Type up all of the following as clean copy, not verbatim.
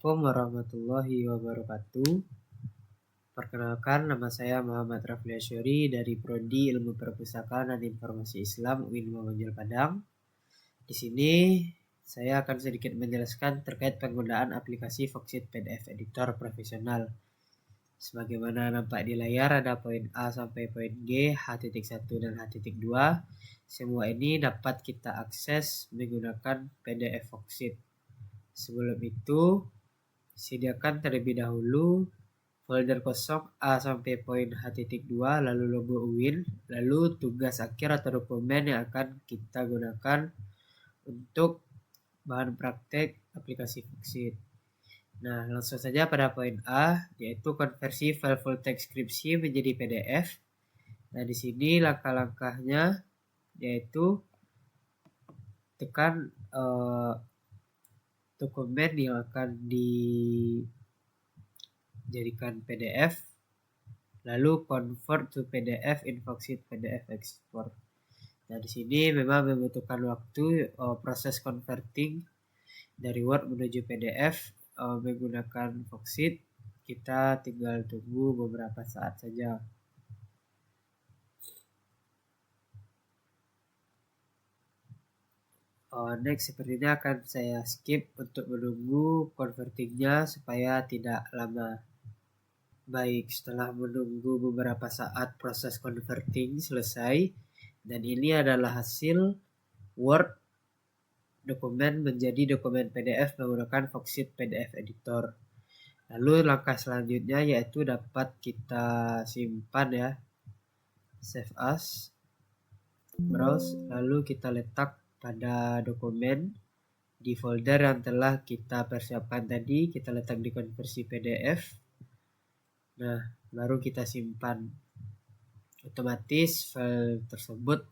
Assalamualaikum warahmatullahi wabarakatuh. Perkenalkan, nama saya Muhammad Rafli Asyuri dari Prodi Ilmu Perpustakaan dan Informasi Islam UIN Muhammadiyah Padang. Di sini saya akan sedikit menjelaskan terkait penggunaan aplikasi Foxit PDF Editor Profesional. Sebagaimana nampak di layar, ada poin A sampai poin G, H.1 dan H.2. Semua ini dapat kita akses menggunakan PDF Foxit. Sebelum itu, sediakan terlebih dahulu folder kosong A sampai poin H.2, lalu logo UIN, lalu tugas akhir atau dokumen yang akan kita gunakan untuk bahan praktek aplikasi Foxit. Nah, langsung saja pada poin A, yaitu konversi file full text skripsi menjadi PDF. Nah, di sini langkah-langkahnya yaitu tekan dokumen yang akan dijadikan PDF, lalu convert to PDF in Foxit PDF export. Nah, di sini memang membutuhkan waktu proses converting dari Word menuju PDF menggunakan Foxit. Kita tinggal tunggu beberapa saat saja. Next, sepertinya akan saya skip untuk menunggu convertingnya supaya tidak lama. Baik, setelah menunggu beberapa saat proses converting selesai, dan ini adalah hasil Word dokumen menjadi dokumen PDF menggunakan Foxit PDF Editor. Lalu langkah selanjutnya yaitu dapat kita simpan ya, save as, browse, lalu kita letak pada dokumen di folder yang telah kita persiapkan tadi, kita letak di konversi PDF. Nah, baru kita simpan. Otomatis file tersebut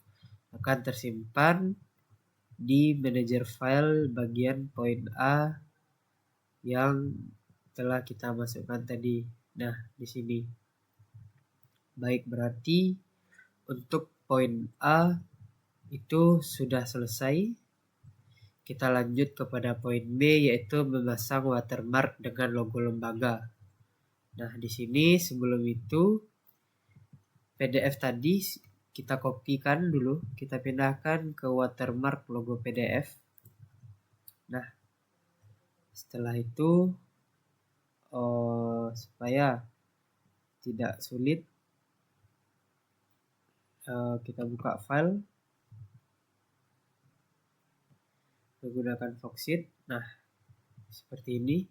akan tersimpan di manajer file bagian poin A yang telah kita masukkan tadi. Nah, di sini. Baik, berarti untuk poin A itu sudah selesai. Kita lanjut kepada poin B, yaitu memasang watermark dengan logo lembaga. Nah, di sini sebelum itu PDF tadi kita kopikan dulu, kita pindahkan ke watermark logo PDF. Nah, setelah itu supaya tidak sulit, kita buka file menggunakan Foxit. Nah, seperti ini.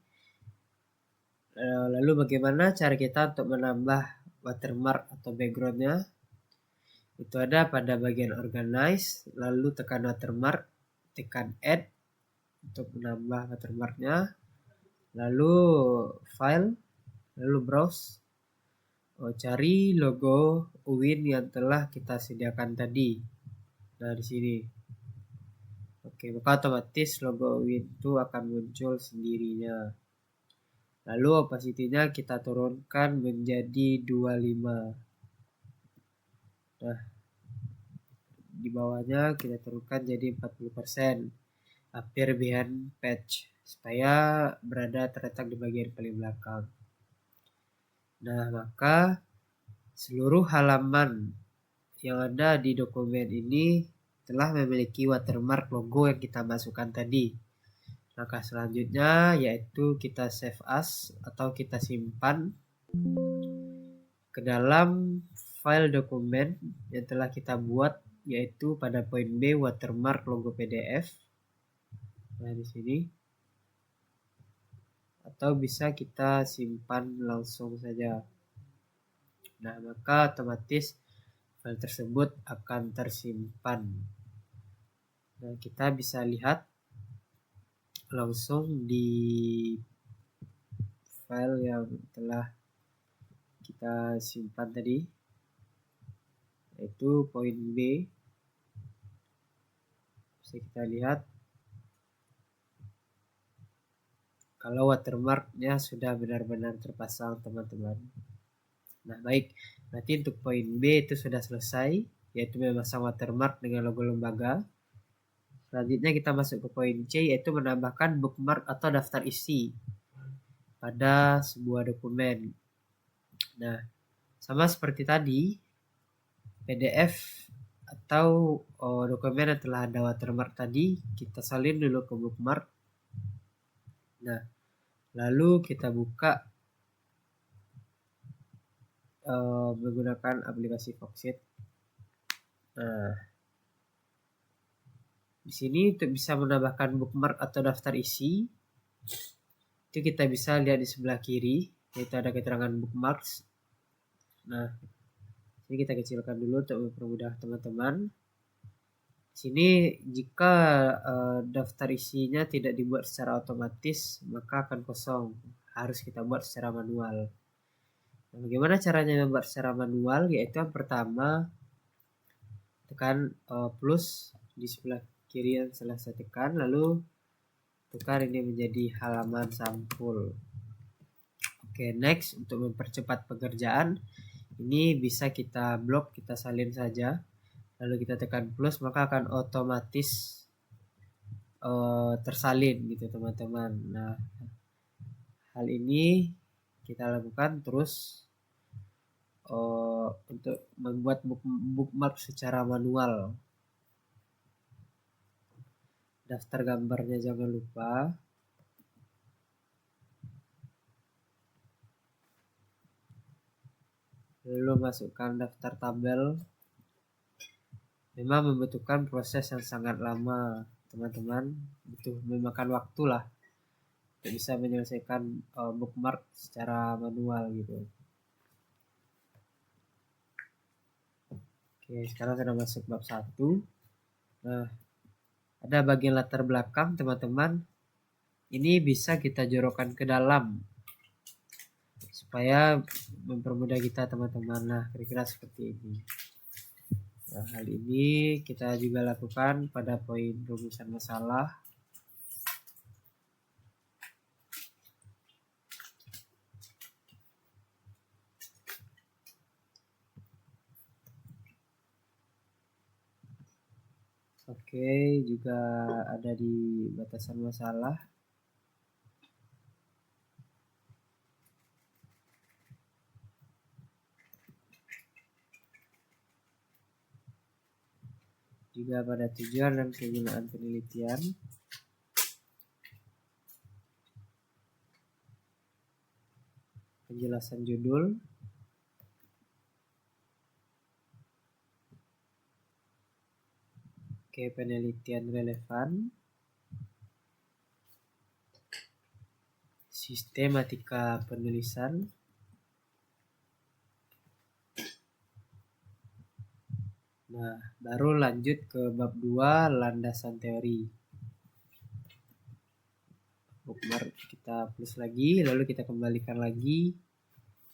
Lalu bagaimana cara kita untuk menambah watermark atau backgroundnya? Itu ada pada bagian organize, lalu tekan watermark, tekan add untuk menambah watermarknya, lalu file, lalu browse, cari logo UIN yang telah kita sediakan tadi. Nah, di sini. Oke, maka otomatis logo UIN itu akan muncul sendirinya. Lalu opacity-nya kita turunkan menjadi 25. Nah, di bawahnya kita turunkan jadi 40%. Appear behind page, supaya berada terletak di bagian paling belakang. Nah, maka seluruh halaman yang ada di dokumen ini telah memiliki watermark logo yang kita masukkan tadi. Langkah selanjutnya yaitu kita save as atau kita simpan ke dalam file dokumen yang telah kita buat, yaitu pada poin B watermark logo PDF. Nah, di sini. Atau bisa kita simpan langsung saja. Nah, maka otomatis file tersebut akan tersimpan. Nah, kita bisa lihat langsung di file yang telah kita simpan tadi, yaitu poin B. Bisa kita lihat kalau watermarknya sudah benar-benar terpasang, teman-teman. Nah, baik, berarti untuk poin B itu sudah selesai, yaitu memasang watermark dengan logo lembaga. Selanjutnya kita masuk ke poin C, yaitu menambahkan bookmark atau daftar isi. pada sebuah dokumen. Nah, sama seperti tadi, PDF atau dokumen yang telah ada watermark tadi, kita salin dulu ke bookmark. Nah, lalu kita buka menggunakan aplikasi Foxit. Nah, di sini untuk bisa menambahkan bookmark atau daftar isi, itu kita bisa lihat di sebelah kiri, yaitu ada keterangan bookmarks. Nah, ini kita kecilkan dulu untuk mempermudah teman-teman. Sini jika daftar isinya tidak dibuat secara otomatis, maka akan kosong. Harus kita buat secara manual. Nah, bagaimana caranya membuat secara manual? Yaitu yang pertama, tekan plus di sebelah kiri yang telah saya tekan, lalu tukar ini menjadi halaman sampul. Oke, next, untuk mempercepat pekerjaan, ini bisa kita blok, kita salin saja. Lalu kita tekan plus, maka akan otomatis tersalin gitu teman-teman. Nah, hal ini kita lakukan terus untuk membuat bookmark secara manual. Daftar gambarnya jangan lupa. Lalu masukkan daftar tabel. Memang membutuhkan proses yang sangat lama teman-teman, butuh memakan waktu lah untuk bisa menyelesaikan bookmark secara manual gitu. Oke, sekarang sudah masuk bab 1. Nah, ada bagian latar belakang teman-teman. Ini bisa kita jorokkan ke dalam supaya mempermudah kita teman-teman. Nah, kira-kira seperti ini. Nah, hal ini kita juga lakukan pada poin rumusan masalah. Oke, juga ada di batasan masalah. Juga pada tujuan dan kegunaan penelitian. Penjelasan judul. Oke, penelitian relevan. Sistematika penulisan. Nah, baru lanjut ke bab 2, landasan teori. Bookmark kita plus lagi, lalu kita kembalikan lagi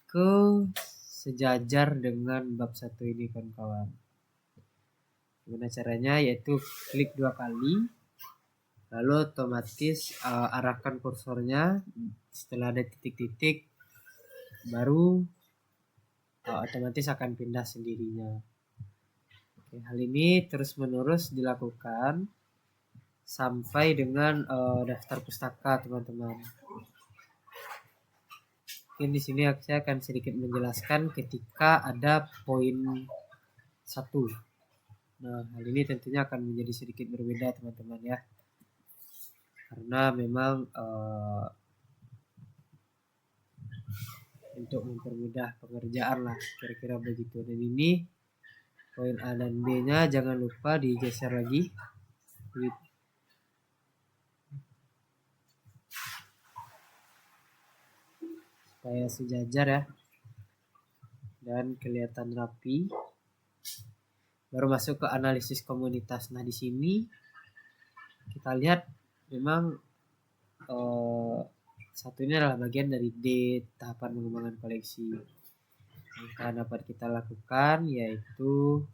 ke sejajar dengan bab 1 ini kawan-kawan. Gimana caranya? Yaitu klik 2 kali, lalu otomatis arahkan kursornya setelah ada titik-titik, baru otomatis akan pindah sendirinya. Oke, hal ini terus-menerus dilakukan sampai dengan daftar pustaka teman-teman. Mungkin di sini saya akan sedikit menjelaskan ketika ada poin 1. Nah, hal ini tentunya akan menjadi sedikit berbeda teman-teman ya. Karena memang untuk mempermudah pengerjaan lah, kira-kira begitu. Dan ini poin A dan B-nya jangan lupa digeser lagi. Supaya sejajar ya. Dan kelihatan rapi. Baru masuk ke analisis komunitas. Nah, di sini kita lihat memang satu ini adalah bagian dari D, tahapan pengembangan koleksi. Yang dapat kita lakukan yaitu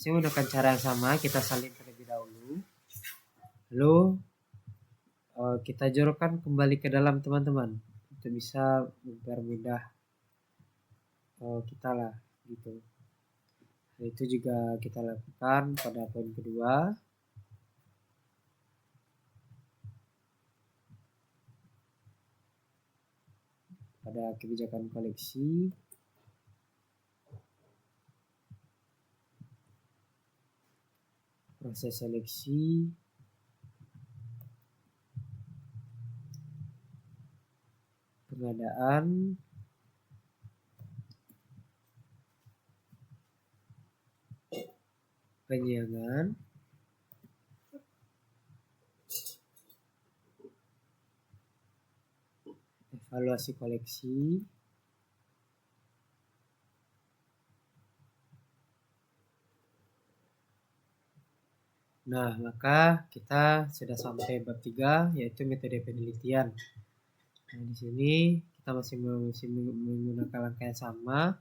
saya menggunakan cara yang sama, kita salin terlebih dahulu. Lalu kita jorokkan kembali ke dalam teman-teman untuk bisa mempermudah kita lah gitu. Nah, itu juga kita lakukan pada poin kedua. pada kebijakan koleksi, proses seleksi, pengadaan, penyiangan, evaluasi koleksi, nah, maka kita sudah sampai bab 3, yaitu metode penelitian. Nah, di sini kita masih menggunakan langkah yang sama.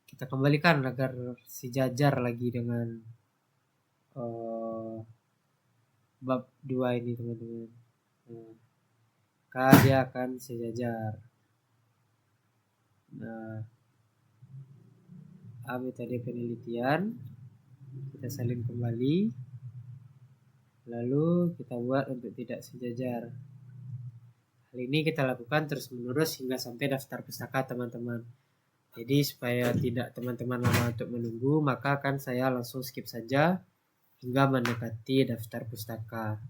Kita kembalikan agar sejajar lagi dengan bab 2 ini, teman-teman. Nah, maka dia akan sejajar. Nah, metode penelitian kita salin kembali, lalu kita buat untuk tidak sejajar. Hal ini kita lakukan terus-menerus hingga sampai daftar pustaka, teman-teman. Jadi supaya tidak teman-teman lama untuk menunggu, maka akan saya langsung skip saja hingga mendekati daftar pustaka.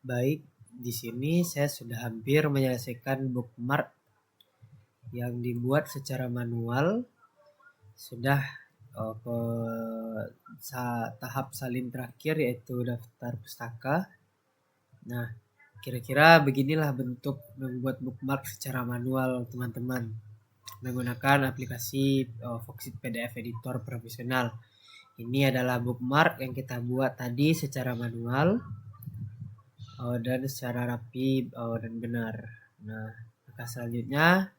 Baik, di sini saya sudah hampir menyelesaikan bookmark yang dibuat secara manual. Sudah ke tahap salin terakhir, yaitu daftar pustaka. Nah, kira-kira beginilah bentuk membuat bookmark secara manual, teman-teman, menggunakan aplikasi Foxit PDF Editor profesional. Ini adalah bookmark yang kita buat tadi secara manual dan secara rapi dan benar. Nah, langkah selanjutnya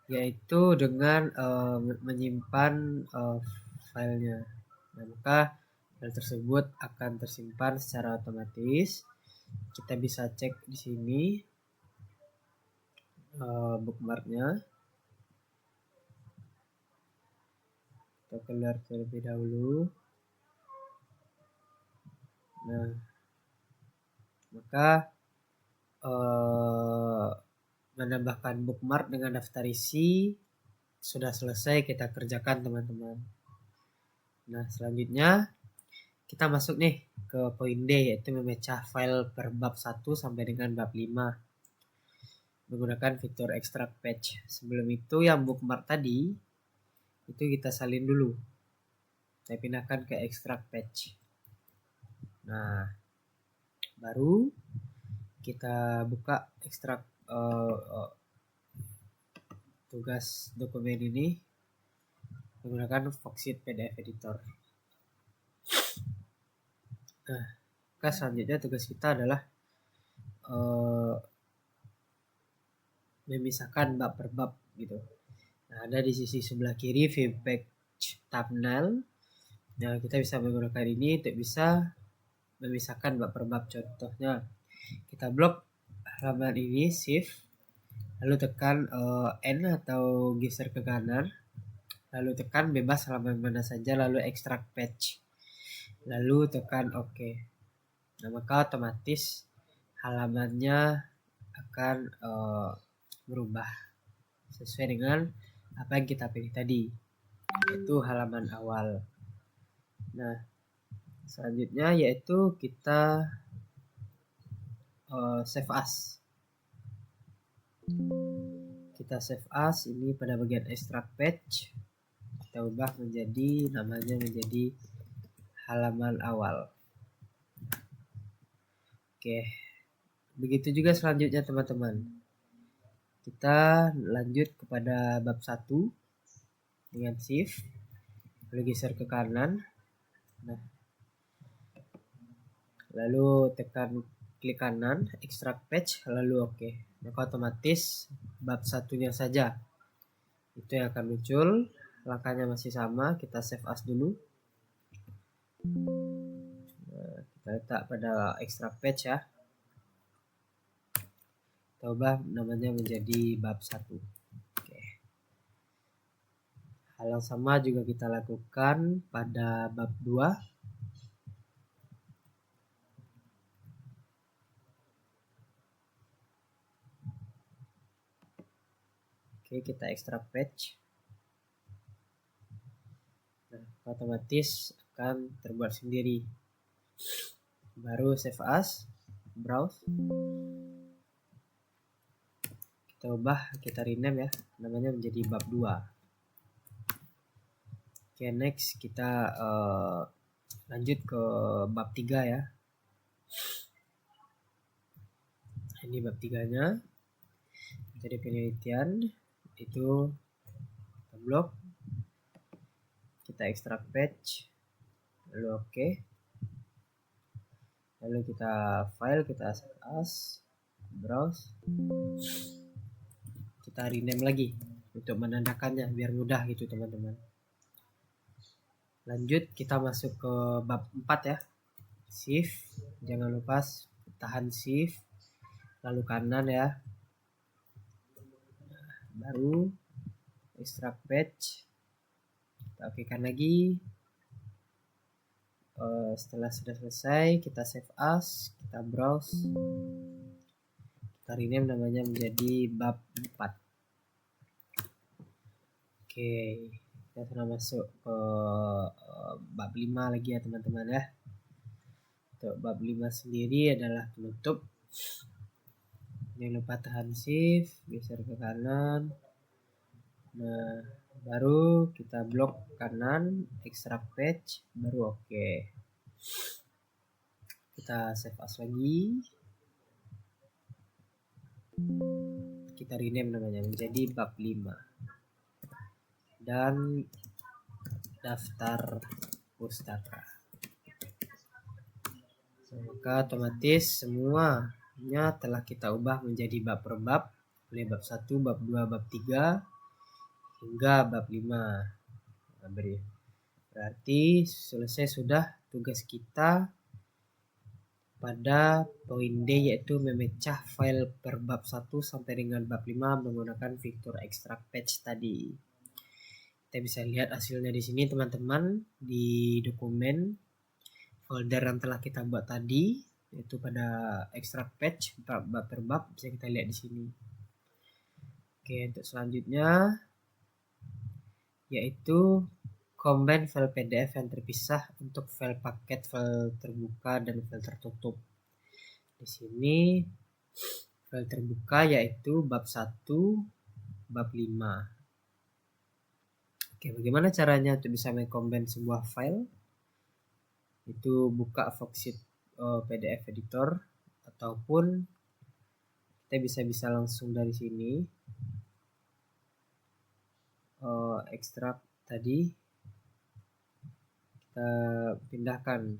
yaitu dengan menyimpan filenya. Nah, maka file tersebut akan tersimpan secara otomatis. Kita bisa cek di sini bookmarknya. Kita keluar terlebih dahulu. Nah, maka menambahkan bookmark dengan daftar isi sudah selesai kita kerjakan, teman-teman. Nah, selanjutnya kita masuk nih ke poin D, yaitu memecah file per bab 1 sampai dengan bab 5 menggunakan fitur extract patch. Sebelum itu yang bookmark tadi itu kita salin dulu. Saya pindahkan ke extract patch. Nah, baru kita buka ekstrak tugas dokumen ini menggunakan Foxit PDF Editor. Nah, selanjutnya tugas kita adalah memisahkan bab per bab gitu. Nah, ada di sisi sebelah kiri view page thumbnail. Nah, kita bisa menggunakan ini untuk bisa memisahkan bab per bab. Contohnya, kita blok halaman ini, shift, lalu tekan N atau geser ke kanan, lalu tekan bebas halaman mana saja, lalu extract patch, lalu tekan OK. Nah, maka otomatis halamannya akan berubah sesuai dengan apa yang kita pilih tadi, yaitu halaman awal. Nah, selanjutnya yaitu kita save as. Kita save as ini pada bagian extract patch, kita ubah menjadi namanya menjadi halaman awal. Oke, begitu juga selanjutnya, teman-teman. Kita lanjut kepada bab 1 dengan shift, lalu geser ke kanan. Nah, lalu tekan klik kanan, extract patch, lalu OK. Maka otomatis bab satunya saja itu yang akan muncul. Langkahnya masih sama, kita save as dulu. Nah, kita letak pada extract patch ya. Kita ubah namanya menjadi bab 1. Oke. Hal yang sama juga kita lakukan pada bab 2. Oke, kita ekstrak patch. Nah, otomatis akan terbuat sendiri. Baru save as, browse. Kita ubah, kita rename ya, namanya menjadi bab 2. Oke, next kita lanjut ke bab 3 ya. Ini bab 3-nya. Jadi penelitian itu kita blok, kita ekstrak patch, lalu oke. Lalu kita file, kita save as, browse. Kita rename lagi untuk menandakannya biar mudah gitu teman-teman. Lanjut kita masuk ke bab 4 ya. Shift, jangan lupa tahan shift lalu kanan ya. Baru extract patch, kita okekan lagi. Setelah sudah selesai kita save as, kita browse, kita rename namanya menjadi bab 4. Oke, kita sudah masuk ke bab 5 lagi ya teman-teman ya. Untuk bab 5 sendiri adalah penutup. Jangan lupa tahan shift, geser ke kanan. Nah, baru kita blok kanan, extract patch, baru oke. Kita save as lagi. Kita rename namanya menjadi bab 5. Dan daftar pustaka. Maka otomatis semuanya telah kita ubah menjadi bab per bab, mulai bab 1, bab 2, bab 3 hingga bab 5. Berarti selesai sudah tugas kita pada poin D, yaitu memecah file per bab 1 sampai dengan bab 5 menggunakan fitur extract patch tadi. Kita bisa lihat hasilnya di sini teman-teman, di dokumen folder yang telah kita buat tadi, yaitu pada extract patch bab per bab, bisa kita lihat di sini. Oke, untuk selanjutnya yaitu combine file PDF yang terpisah untuk file paket, file terbuka dan file tertutup. Di sini file terbuka yaitu bab 1, bab 5. Oke, bagaimana caranya untuk bisa mengcombine sebuah file? Itu buka Foxit PDF editor, ataupun kita bisa langsung dari sini ekstrak tadi, kita pindahkan,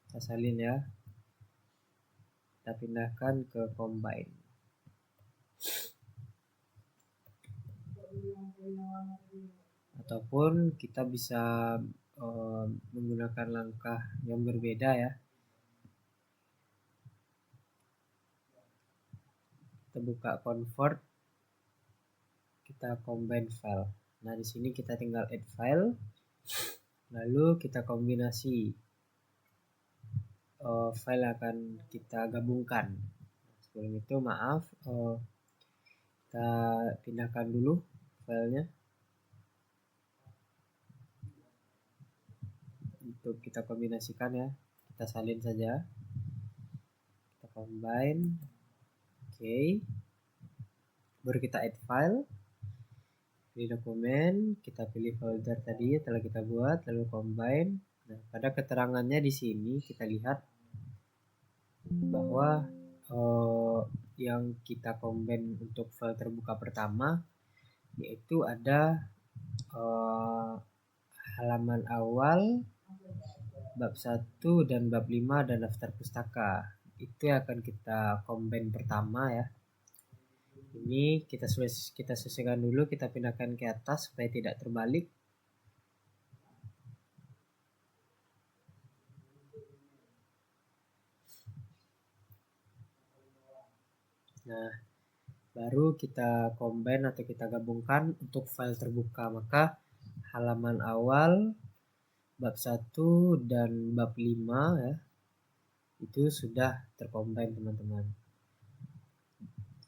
kita salin ya, kita pindahkan ke combine. Ataupun kita bisa menggunakan langkah yang berbeda ya. Kita buka convert, kita combine file. Nah, di sini kita tinggal add file, lalu kita kombinasi file akan kita gabungkan. Sebelum itu maaf, kita pindahkan dulu filenya untuk kita kombinasikan ya. Kita salin saja, kita combine. Oke, baru kita add file di dokumen, kita pilih folder tadi yang telah kita buat, lalu combine. Nah, pada keterangannya di sini kita lihat bahwa yang kita combine untuk file terbuka pertama yaitu ada halaman awal, bab 1 dan bab 5 dan daftar pustaka. Itu yang akan kita combine pertama ya. Ini kita sesuaikan dulu, kita pindahkan ke atas supaya tidak terbalik. Nah, baru kita combine atau kita gabungkan untuk file terbuka. Maka halaman awal, bab 1 dan bab 5 ya, itu sudah tercombine teman-teman.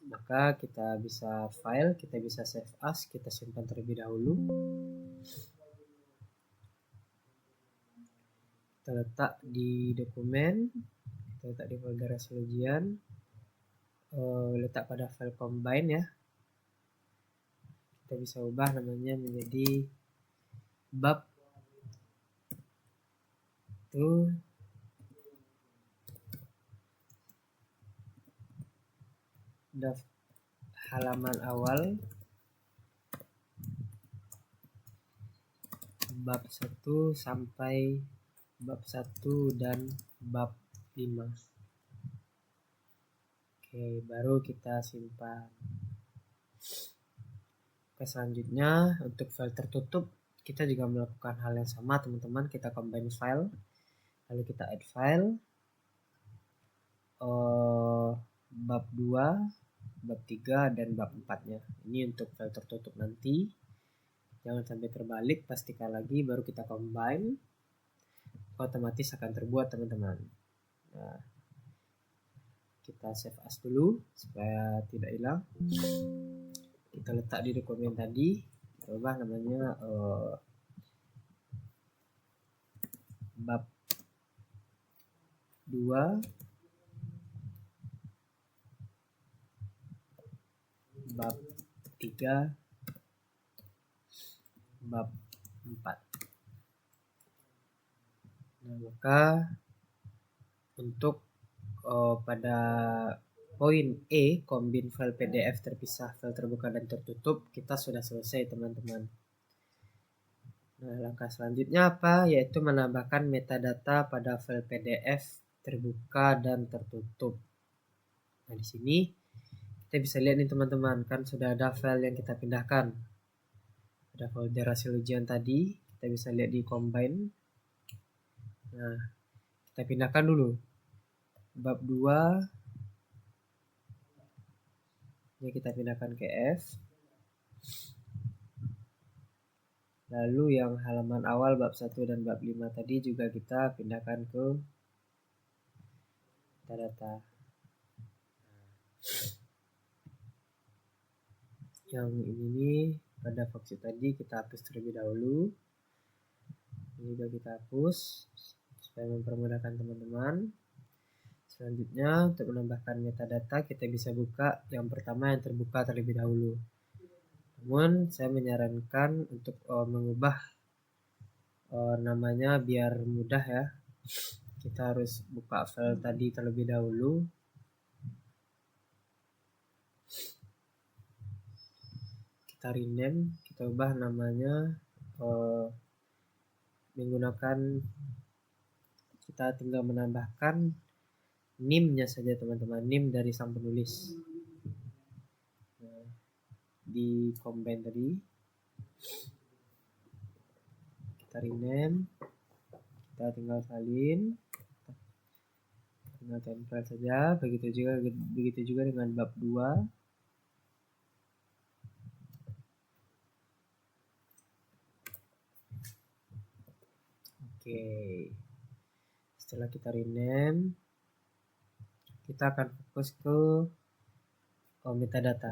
Maka maka kita bisa file, kita bisa save as, kita simpan terlebih dahulu. Kita letak di dokumen, kita letak di folder hasil ujian, letak pada file combine ya. Kita bisa ubah namanya menjadi bab itu halaman awal bab 1 sampai bab 1 dan bab 5. Oke, baru kita simpan. Oke, selanjutnya untuk file tertutup kita juga melakukan hal yang sama teman-teman. Kita combine file, lalu kita add file, bab 2, bab 3 dan bab 4-nya. Ini untuk file tertutup nanti. Jangan sampai terbalik, pastikan lagi baru kita combine. Otomatis akan terbuat teman-teman. Nah, kita save as dulu supaya tidak hilang. Kita letak di dokumen tadi, kita ubah namanya bab 2, bab 3, bab 4. Nah, maka untuk pada poin E, combine file PDF terpisah, file terbuka dan tertutup, kita sudah selesai teman-teman. Nah, langkah selanjutnya apa? Yaitu menambahkan metadata pada file PDF terbuka dan tertutup. Nah, di sini kita bisa lihat nih teman-teman, kan sudah ada file yang kita pindahkan. Ada folder hasil ujian tadi, kita bisa lihat di combine. Nah, kita pindahkan dulu. Bab 2, ini kita pindahkan ke F. Lalu yang halaman awal bab 1 dan bab 5 tadi juga kita pindahkan ke metadata. Yang ini pada funksi tadi kita hapus terlebih dahulu. Ini juga kita hapus supaya mempermudahkan teman-teman. Selanjutnya untuk menambahkan metadata kita bisa buka yang pertama yang terbuka terlebih dahulu. Namun saya menyarankan untuk mengubah namanya biar mudah ya. Kita harus buka file tadi terlebih dahulu. Kita rename, kita ubah namanya menggunakan, kita tinggal menambahkan NIM-nya saja teman-teman, NIM dari sang penulis. Nah, di combine tadi kita rename, kita tinggal salin, tinggal tempel saja. Begitu juga dengan bab 2. Oke, setelah kita rename, kita akan fokus ke metadata.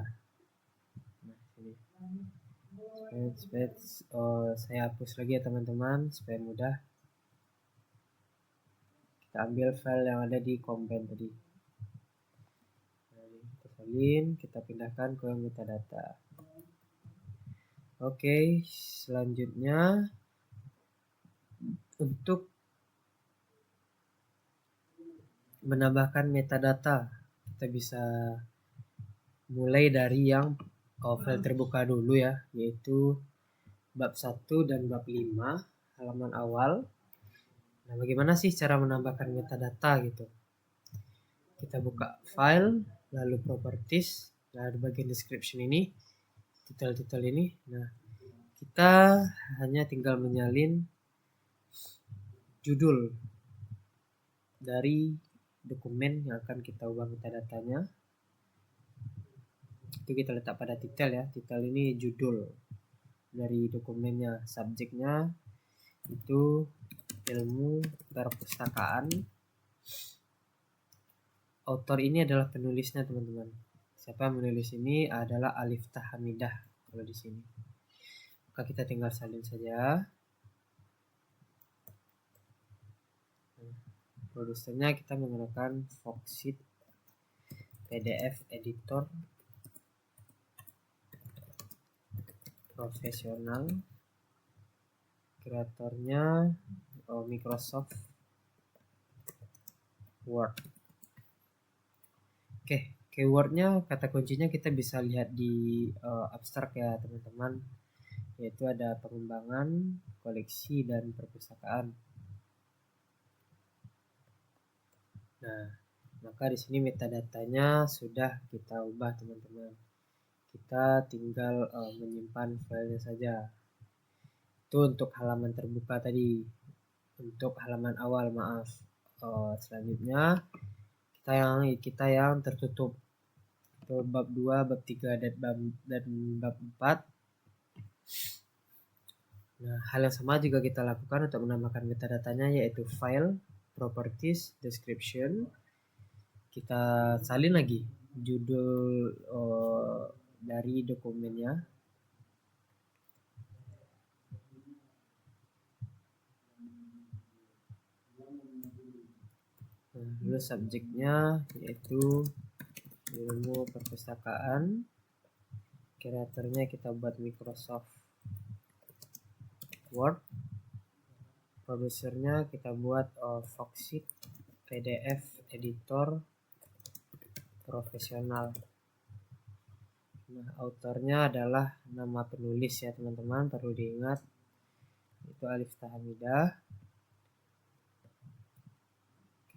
Nah, sini. Saya hapus lagi ya teman-teman supaya mudah. Kita ambil file yang ada di combine tadi. Nah, kita salin, kita pindahkan ke metadata. Oke, selanjutnya untuk menambahkan metadata, kita bisa mulai dari yang file terbuka dulu ya, yaitu bab 1 dan bab 5 halaman awal. Nah, bagaimana sih cara menambahkan metadata gitu? Kita buka file, lalu properties, nah di bagian description ini, titel-titel ini. Nah, kita hanya tinggal menyalin judul dari dokumen yang akan kita ubah metadatanya. Itu kita letak pada titel ya. Titel ini judul dari dokumennya. Subjeknya itu ilmu perpustakaan. Author ini adalah penulisnya teman-teman. Siapa yang menulis ini adalah Aliftah Hamidah kalau di sini. Maka kita tinggal salin saja. Produsernya kita menggunakan Foxit PDF editor profesional. Kreatornya Microsoft Word. Oke, keywordnya, kata kuncinya kita bisa lihat di abstrak ya teman-teman, yaitu ada pengembangan, koleksi, dan perpustakaan. Nah, maka di sini metadatanya sudah kita ubah teman-teman. Kita tinggal menyimpan filenya saja. Itu untuk halaman terbuka tadi. Untuk halaman awal, maaf. Selanjutnya kita yang tertutup. Itu bab 2, bab 3, dan bab 4. Nah, hal yang sama juga kita lakukan untuk menambahkan metadatanya, yaitu file, properties, description. Kita salin lagi judul dari dokumennya. Lalu subjeknya yaitu ilmu perpustakaan. Kreatornya kita buat Microsoft Word. Produsernya kita buat Foxit PDF editor profesional. Nah, autornya adalah nama penulis ya teman-teman, perlu diingat, itu Aliftah Hamidah.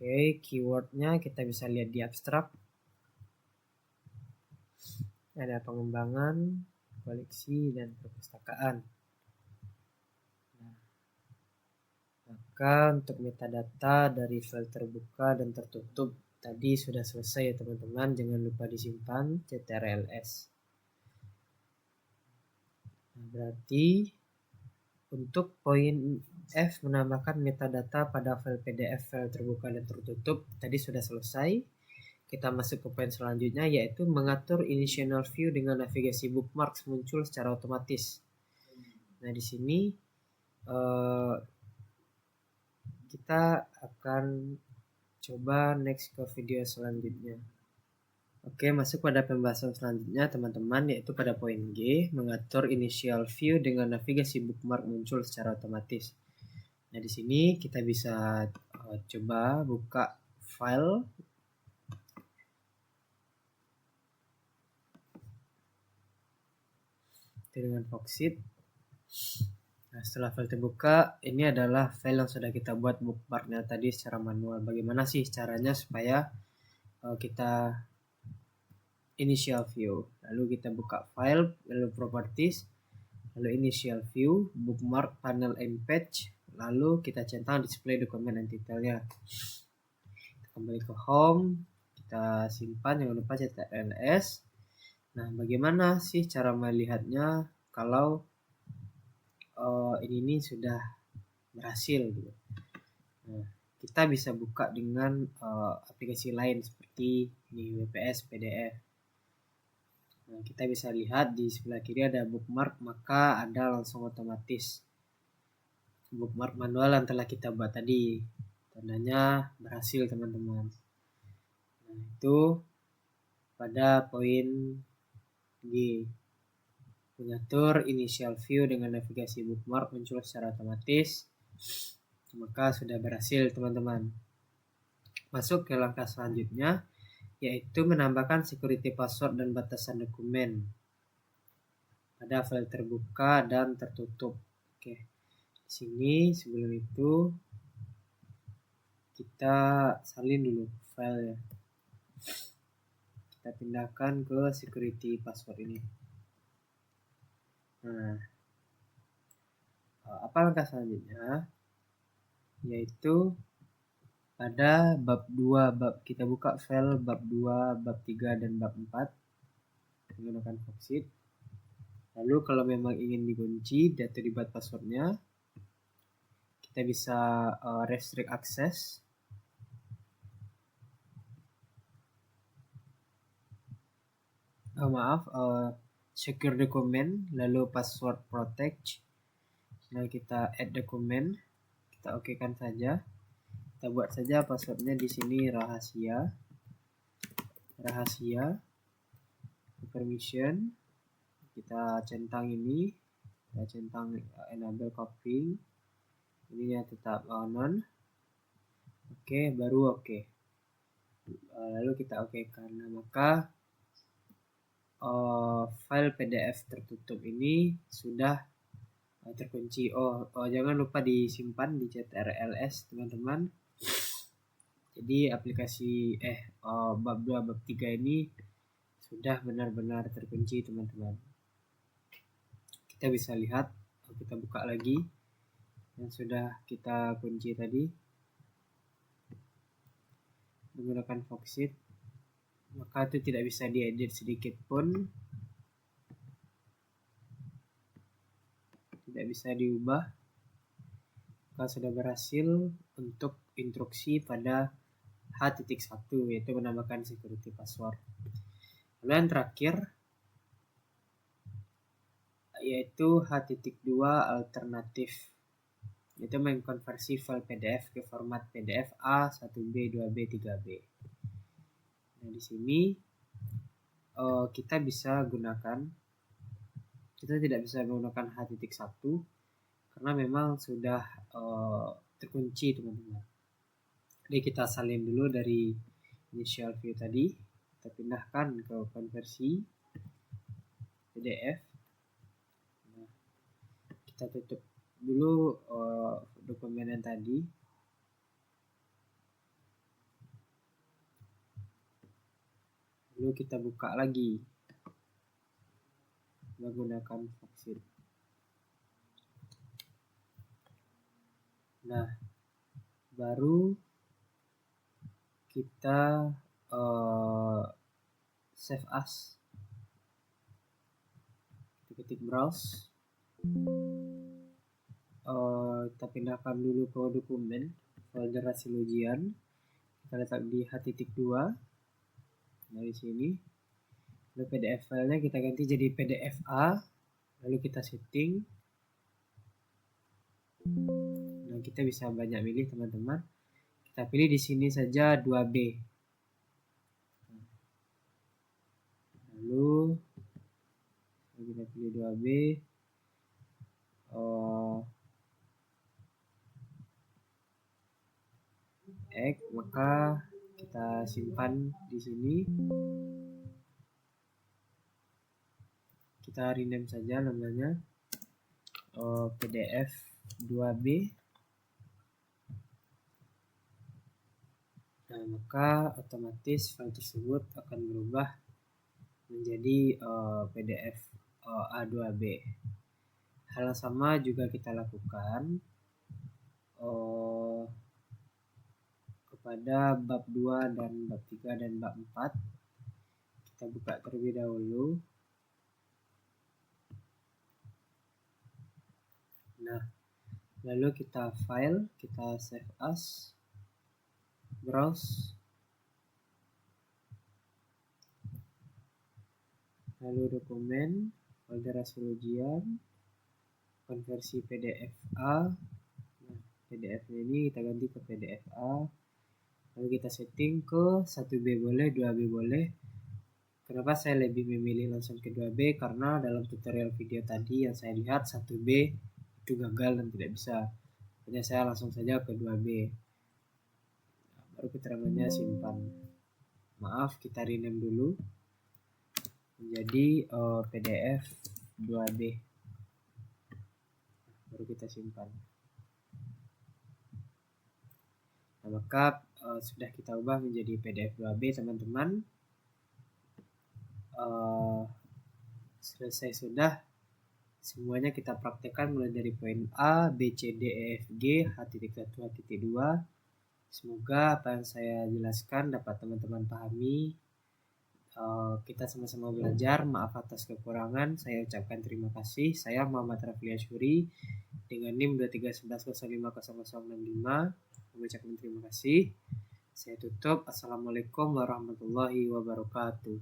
Oke, keywordnya kita bisa lihat di abstrak. Ada pengembangan, koleksi, dan perpustakaan. Nah, maka untuk metadata dari file terbuka dan tertutup tadi sudah selesai ya teman-teman. Jangan lupa disimpan ctrls. Nah, berarti untuk poin F, menambahkan metadata pada file PDF, file terbuka dan tertutup tadi sudah selesai. Kita masuk ke poin selanjutnya, yaitu mengatur initial view dengan navigasi bookmarks muncul secara otomatis. Nah, di sini kita akan coba next ke video selanjutnya. Oke, masuk pada pembahasan selanjutnya teman-teman, yaitu pada poin G, mengatur initial view dengan navigasi bookmark muncul secara otomatis. Nah, di sini kita bisa coba buka file. Dengan Foxit. Nah, setelah file terbuka, ini adalah file yang sudah kita buat bookmarknya tadi secara manual. Bagaimana sih caranya supaya kita initial view? Lalu kita buka file, lalu properties, lalu initial view, bookmark, panel and page, lalu kita centang display dokumen dan titelnya. Kita kembali ke home, kita simpan, jangan lupa ctrls. Nah, bagaimana sih cara melihatnya kalau ini sudah berhasil gitu? Nah, kita bisa buka dengan aplikasi lain seperti di WPS PDF. Nah, kita bisa lihat di sebelah kiri ada bookmark, maka ada langsung otomatis bookmark manual yang telah kita buat tadi. Tandanya berhasil teman-teman. Nah, itu pada poin G, mengatur initial view dengan navigasi bookmark muncul secara otomatis, maka sudah berhasil teman-teman. Masuk ke langkah selanjutnya, yaitu menambahkan security password dan batasan dokumen pada file terbuka dan tertutup. Oke, di sini sebelum itu kita salin dulu filenya. Kita pindahkan ke security password ini. Nah, apa langkah selanjutnya? Yaitu pada bab 2, kita buka file bab 2, bab 3, dan bab 4 menggunakan Foxit. Lalu kalau memang ingin dikunci data dibuat passwordnya, kita bisa restrict access. secure document, lalu password protect. Nah, kita add dokumen, kita oke kan saja. Kita buat saja passwordnya di sini rahasia, permission. Kita centang ini, kita centang enable copying, ininya tetap on. Oke, baru oke. Lalu kita oke kan. Nah, maka file PDF tertutup ini sudah terkunci. Jangan lupa disimpan di CTRLS teman-teman. Jadi aplikasi bab 2 bab 3 ini sudah benar-benar terkunci teman-teman. Kita bisa lihat, kita buka lagi yang sudah kita kunci tadi menggunakan Foxit, maka itu tidak bisa diedit sedikit pun, tidak bisa diubah. Maka sudah berhasil untuk instruksi pada H.1, yaitu menambahkan security password. Lalu yang terakhir yaitu H.2 alternatif, yaitu mengkonversi file PDF ke format PDF A, 1B, 2B, 3B. Nah, di sini kita tidak bisa menggunakan H.1 karena memang sudah terkunci teman-teman. Jadi kita salin dulu dari initial view tadi, kita pindahkan ke konversi PDF. Nah, kita tutup dulu dokumen yang tadi. Lalu kita buka lagi menggunakan Foxit. Nah, baru kita save as. Kita ketik browse. Kita pindahkan dulu ke dokumen folder hasil ujian. Kita letak di H.2. Dari sini. Lalu PDF filenya kita ganti jadi PDF A. Lalu kita setting. Nah, kita bisa banyak pilih teman-teman. Kita pilih di sini saja 2B. Lalu kita pilih 2B. Maka kita simpan di sini. Kita rename saja namanya PDF 2B. Nah, maka otomatis file tersebut akan berubah menjadi PDF A2B. Hal yang sama juga kita lakukan kepada bab 2 dan bab 3 dan bab 4. Kita buka terlebih dahulu. Nah, lalu kita file, kita save as, browse, lalu dokumen, folder hasil ujian, konversi PDF A. Nah, PDF ini kita ganti ke PDF A. Lalu kita setting ke 1B boleh, 2B boleh. Kenapa saya lebih memilih langsung ke 2B? Karena dalam tutorial video tadi yang saya lihat 1B itu gagal dan tidak bisa. Jadi saya langsung saja ke 2B. Nah, baru keterangannya simpan. Maaf, kita rename dulu menjadi PDF 2B. Baru kita simpan. Nah, maka sudah kita ubah menjadi PDF 2B teman-teman. Selesai sudah. Semuanya kita praktekkan mulai dari poin A, B, C, D, E, F, G, H.1, H.2. Semoga apa yang saya jelaskan dapat teman-teman pahami. Kita sama-sama belajar. Maaf atas kekurangan. Saya ucapkan terima kasih. Saya Muhammad Rafli Asyuri dengan NIM 2311050065. Mengucapkan terima kasih. Saya tutup. Assalamualaikum warahmatullahi wabarakatuh.